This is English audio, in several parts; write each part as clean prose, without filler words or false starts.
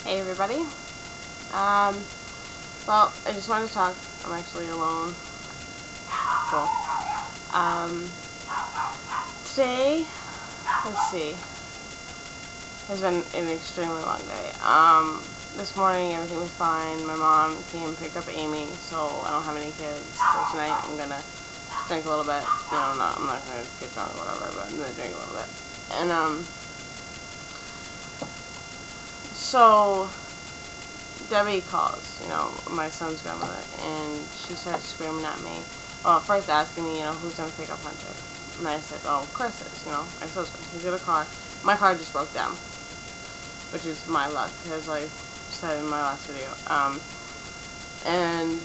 Hey everybody. Well, I just wanted to talk. I'm actually alone. Cool. Today, let's see, has been an extremely long day. This morning everything was fine. My mom came and picked up Amy, so I don't have any kids. So tonight I'm gonna drink a little bit. I'm not gonna get drunk or whatever, but I'm gonna drink a little bit. And, so Debbie calls, my son's grandmother, and she starts screaming at me. Well, first asking me, who's going to pick up Hunter. And I said, oh, Chris is, I said, he's got a car. My car just broke down, which is my luck, as I said in my last video. And,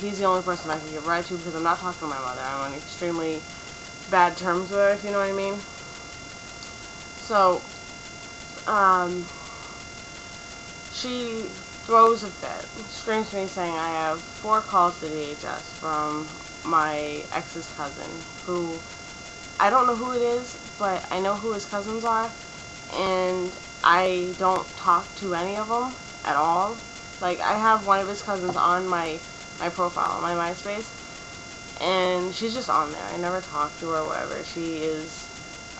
he's the only person I can give a ride to because I'm not talking to my mother. I'm on extremely bad terms with her, if you know what I mean. So, she throws a fit, screams to me saying I have 4 calls to DHS from my ex's cousin, who, I don't know who it is, but I know who his cousins are, and I don't talk to any of them at all. Like, I have one of his cousins on my profile, on my MySpace, and she's just on there. I never talk to her or whatever. She is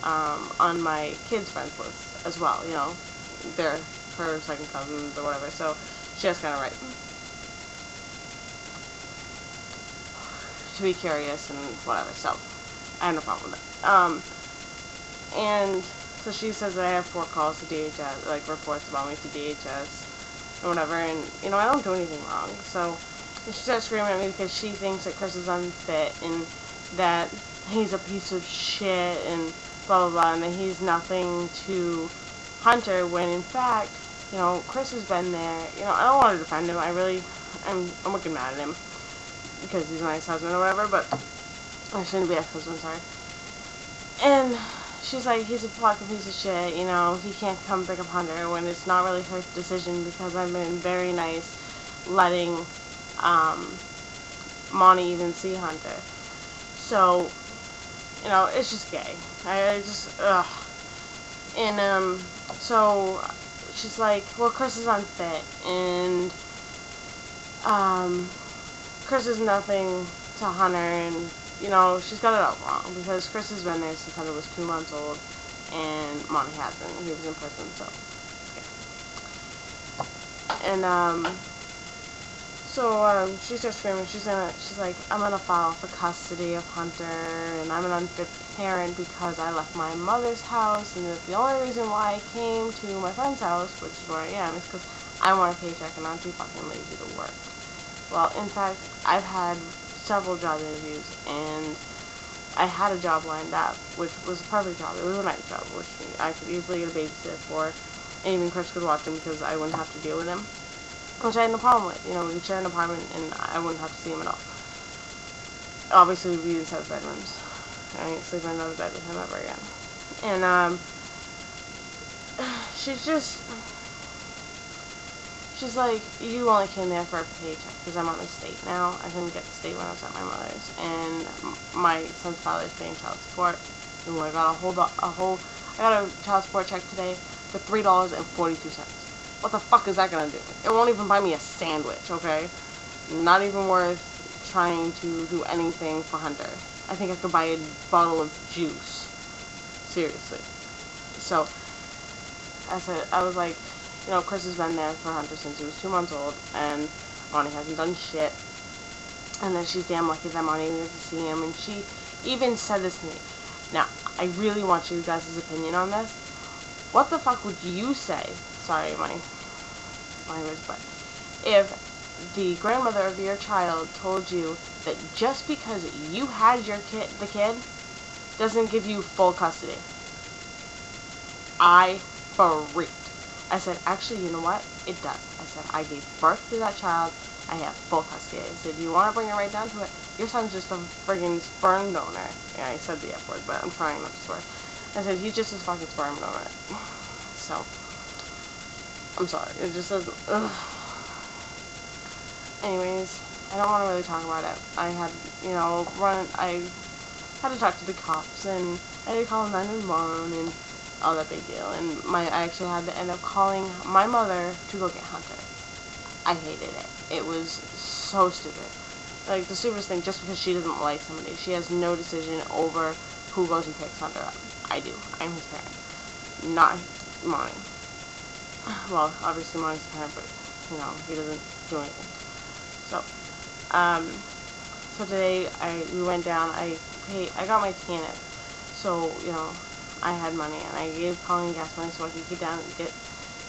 on my kids' friends list as well, they're her second cousins or whatever, so she has kind of right to be curious and whatever, so I have no problem with it. And so she says that I have 4 calls to DHS, like reports about me to DHS or whatever, and I don't do anything wrong. So she starts screaming at me because she thinks that Chris is unfit and that he's a piece of shit and blah blah blah, and that he's nothing to Hunter, when in fact, Chris has been there. I don't want to defend him. I'm wicked mad at him because he's my ex-husband or whatever, but I shouldn't be ex-husband, sorry. And she's like, he's a fucking piece of shit, he can't come pick up Hunter, when it's not really her decision because I've been very nice letting Monty even see Hunter. So, it's just gay. Ugh. And, so she's like, well, Chris is unfit, and, Chris is nothing to Hunter, and, she's got it all wrong, because Chris has been there since Hunter was 2 months old, and Monty hasn't. He was in prison, so, yeah. And, so, she starts screaming. She's like, I'm gonna file for custody of Hunter, and I'm an unfit parent because I left my mother's house, and that the only reason why I came to my friend's house, which is where I am, is because I want a paycheck and I'm too fucking lazy to work. Well, in fact, I've had several job interviews, and I had a job lined up, which was a perfect job. It was a night job, which I could easily get a babysitter for, and even Chris could watch him because I wouldn't have to deal with him. Which I had no problem with. We could share an apartment and I wouldn't have to see him at all. Obviously, we didn't have bedrooms. I ain't sleeping in another bed with him ever again. And, she's like, you only came there for a paycheck because I'm on the state now. I couldn't get the state when I was at my mother's. And my son's father is paying child support. And I got a child support check today for $3.42. What the fuck is that gonna do? It won't even buy me a sandwich, okay? Not even worth trying to do anything for Hunter. I think I could buy a bottle of juice. Seriously. So, I was like, Chris has been there for Hunter since he was 2 months old, and Monty hasn't done shit. And then she's damn lucky that Monty even gets to see him, and she even said this to me. Now, I really want you guys' opinion on this. What the fuck would you say? Sorry, my language, but if the grandmother of your child told you that just because you had the kid doesn't give you full custody? I freaked. I said, actually, you know what? It does. I said, I gave birth to that child. I have full custody. I said, you want to bring it right down to it? Your son's just a friggin' sperm donor. Yeah, I said the F word, but I'm trying not to swear. I said, he's just a fucking sperm donor. So, I'm sorry. It just doesn't. Ugh. Anyways, I don't want to really talk about it. I had, I had to talk to the cops, and I had to call 911, and all that big deal. And I actually had to end up calling my mother to go get Hunter. I hated it. It was so stupid. Like, the stupidest thing, just because she doesn't like somebody. She has no decision over who goes and picks Hunter up. I do. I'm his parent. Not Monty. Well, obviously Monty's the parent, but, you know, he doesn't do anything. So, so today, we went down, I got my TNF. So, you know, I had money, and I gave Colleen gas money so I could get down and get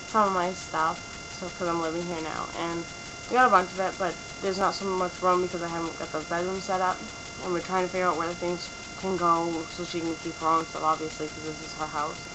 some of my stuff, so, because I'm living here now. And we got a bunch of it, but there's not so much room because I haven't got the bedroom set up, and we're trying to figure out where the things can go so she can keep her own stuff, obviously, because this is her house.